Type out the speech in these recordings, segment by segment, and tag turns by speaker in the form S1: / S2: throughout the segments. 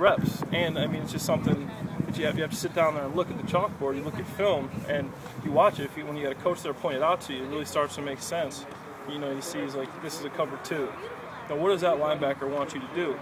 S1: reps, and I mean it's just something that you have to sit down there and look at the chalkboard. You look at film and you watch it. When you got a coach there pointed out to you, it really starts to make sense. You know, you see he's like, this is a cover 2. Now, what does that linebacker want you to do?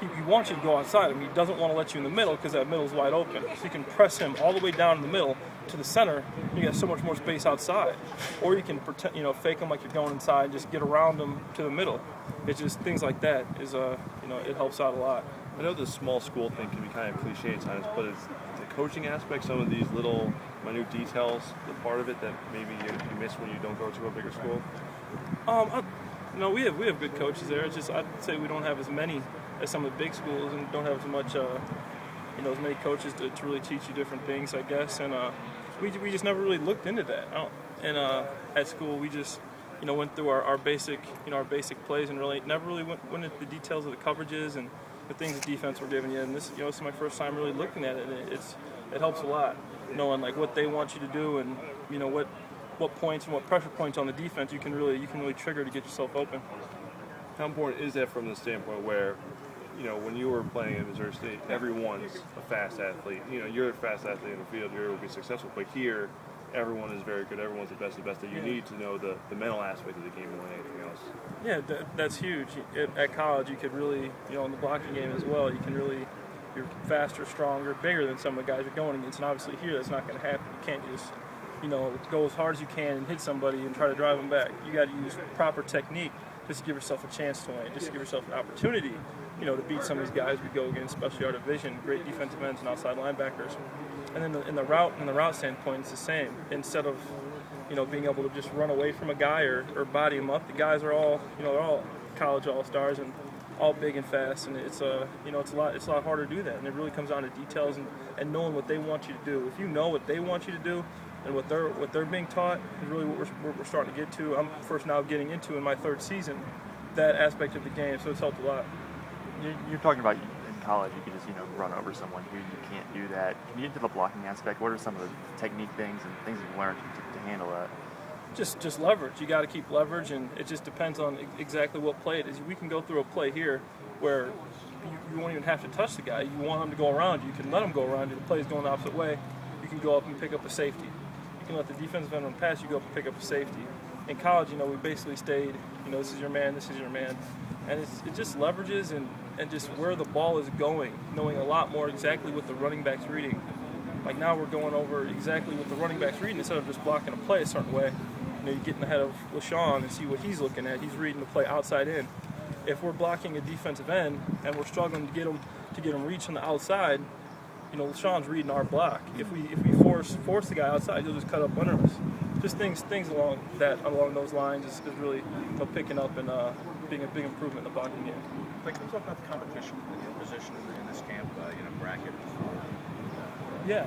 S1: He wants you to go outside. I mean, he doesn't want to let you in the middle because that middle is wide open. So you can press him all the way down in the middle to the center. You got so much more space outside. Or you can pretend, fake him like you're going inside and just get around him to the middle. It's just things like that is, it helps out a lot.
S2: I know the small school thing can be kind of cliche at times, but it's the coaching aspect, some of these little minute details, the part of it that maybe you miss when you don't go to a bigger school.
S1: We have good coaches there. It's just I'd say we don't have as many as some of the big schools, and don't have as much, as many coaches to really teach you different things, I guess. And we just never really looked into that. At school, we just, went through our basic plays and never really went into the details of the coverages and the things the defense were giving you. And this is my first time really looking at it, and it helps a lot, knowing like what they want you to do and what points and what pressure points on the defense you can really trigger to get yourself open.
S2: How important is that from the standpoint where, when you were playing at Missouri State, everyone's a fast athlete. You're a fast athlete in the field, you're able to be successful. But here, everyone is very good. Everyone's the best that you need to know the mental aspect of the game more than anything else.
S1: Yeah, that's huge. At college, you could really, in the blocking game as well, you're faster, stronger, bigger than some of the guys you're going against. And obviously here, that's not going to happen. You can't just, go as hard as you can and hit somebody and try to drive them back. You got to use proper technique just to give yourself a chance to win, just to give yourself an opportunity, to beat some of these guys we go against, especially our division, great defensive ends and outside linebackers. And then in the route standpoint, it's the same. Instead of, being able to just run away from a guy or body him up, the guys are all, they're all college all-stars and all big and fast, and it's a lot harder to do that. And it really comes down to details and knowing what they want you to do. If you know what they want you to do, and what they're being taught is really what we're starting to get to. I'm first now getting into in my 3rd season that aspect of the game, so it's helped a lot.
S3: You're talking about in college you can just run over someone. Here you can't do that. Can you get to the blocking aspect? What are some of the technique things and things you've learned to handle that?
S1: Just leverage. You got to keep leverage, and it just depends on exactly what play it is. We can go through a play here where you won't even have to touch the guy. You want him to go around you. You can let him go around you. The play is going the opposite way. You can go up and pick up a safety. You can let the defensive end run pass, you go up and pick up a safety. In college, we basically stayed, this is your man, and it just leverages and just where the ball is going, knowing a lot more exactly what the running back's reading. Like now we're going over exactly what the running back's reading instead of just blocking a play a certain way. You're getting ahead of LaShawn and see what he's looking at. He's reading the play outside in. If we're blocking a defensive end and we're struggling to get him reach on the outside, LaShawn's reading our block. If we force the guy outside, he'll just cut up under us. Just things along those lines is really picking up and being a big improvement in the blocking game.
S4: Like, can you talk about the competition in your position in this camp, bracket?
S1: Yeah,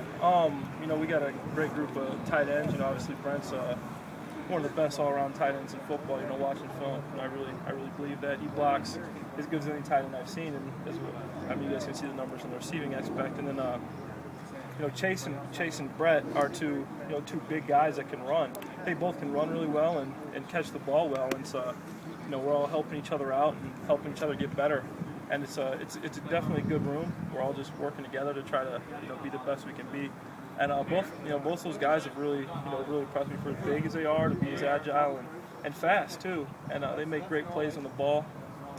S1: we got a great group of tight ends. Obviously Brent's one of the best all-around tight ends in football. Watching film, I really believe that he blocks as good as any tight end I've seen, and you guys can see the numbers in the receiving aspect. And then Chase and Brett are two big guys that can run. They both can run really well and catch the ball well, and so we're all helping each other out and helping each other get better. And it's definitely a good room. We're all just working together to try to be the best we can be. And both those guys have really impressed me for as big as they are, to be as agile and fast too. And they make great plays on the ball.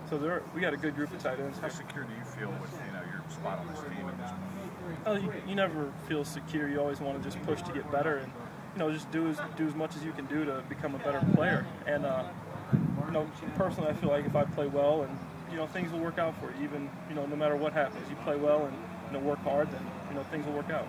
S1: So we got a good group of tight ends.
S4: How secure do you feel with your spot on this team at this point?
S1: You never feel secure. You always want to just push to get better and just do as much as you can do to become a better player. And personally, I feel like if I play well and things will work out for you. Even no matter what happens, you play well and work hard, then things will work out.